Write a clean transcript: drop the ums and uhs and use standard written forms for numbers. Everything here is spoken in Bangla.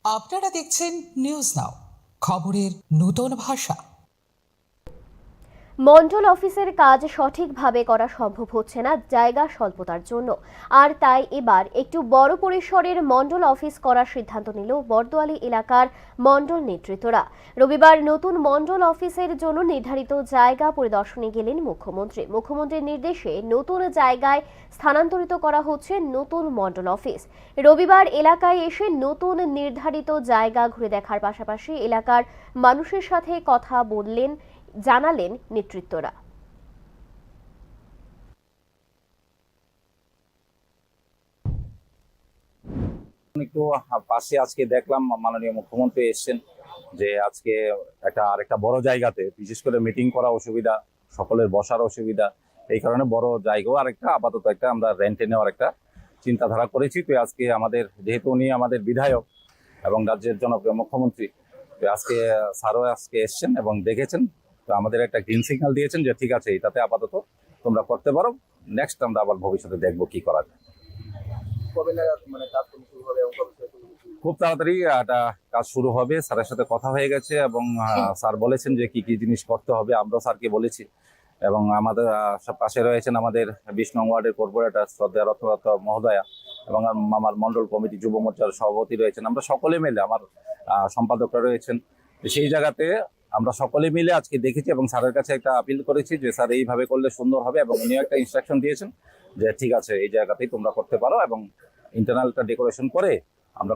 আপনারা দেখছেন নিউজ নাও, খবরের নতুন ভাষা। মণ্ডল অফিসের কাজ সঠিকভাবে করা সম্ভব হচ্ছে না জায়গা স্বল্পতার জন্য, আর তাই এবার একটু বড় পরিসরের মণ্ডল অফিস করার সিদ্ধান্ত নিল বর্দোয়ালি এলাকার মণ্ডল নেতৃত্বরা। রবিবার নতুন মণ্ডল অফিসের জন্য নির্ধারিত জায়গা পরিদর্শনে গেলেন মুখ্যমন্ত্রীর নির্দেশে নতুন জায়গায় স্থানান্তরিত করা হচ্ছে নতুন মণ্ডল অফিস। রবিবার এলাকায় এসে নতুন নির্ধারিত জায়গা ঘুরে দেখার পাশাপাশি এলাকার মানুষের সাথে কথা জানালেন নেতৃত্বরা। একটু পাশে আজকে দেখলাম মাননীয় মুখ্যমন্ত্রী এসেছেন, যে আজকে আরেকটা বড় জায়গাতে, বিশেষ করে মিটিং করা অসুবিধা, সকলের বসার অসুবিধা, এই কারণে বড় জায়গাও আরেকটা আপাতত আমরা রেন্টে নেওয়ার একটা চিন্তাধারা করেছি। তো আজকে আমাদের, যেহেতু উনি আমাদের বিধায়ক এবং রাজ্যের জনপ্রিয় মুখ্যমন্ত্রী, তো আজকে স্যারও আজকে এসছেন এবং দেখেছেন, তো আমাদের একটা গ্রিন সিগন্যাল দিয়েছেন যে ঠিক আছে, এটাতে আপাতত তোমরা করতে পারো, নেক্সট আমরা আবার ভবিষ্যতে দেখবো কি করা যায়। খুব তাড়াতাড়ি একটা কাজ শুরু হবে, স্যারের সাথে কথা হয়ে গেছে এবং স্যার বলেছেন যে কি কি জিনিস করতে হবে, আমরাও স্যারকে বলেছি। এবং আমাদের সব পাশে রয়েছেন আমাদের 20 নং ওয়ার্ডের কর্পোরেটর শ্রদ্ধেয় রত্নরত্ন মহোদয়া এবং আমার মন্ডল কমিটি যুব মোর্চার সভাপতি রয়েছেন। আমরা সকলে মিলে, আমার সম্পাদকরা রয়েছেন, সেই জায়গাতে আমরা সকলে মিলে আজকে দেখেছি এবং স্যারের কাছে একটা আপিল করেছি যে স্যার এইভাবে করলে সুন্দর হবে, এবং উনিও একটা ইনস্ট্রাকশন দিয়েছেন যে ঠিক আছে, এই জায়গাতেই তোমরা করতে পারো এবং ইন্টারনালটা ডেকোরেশন করে আমরা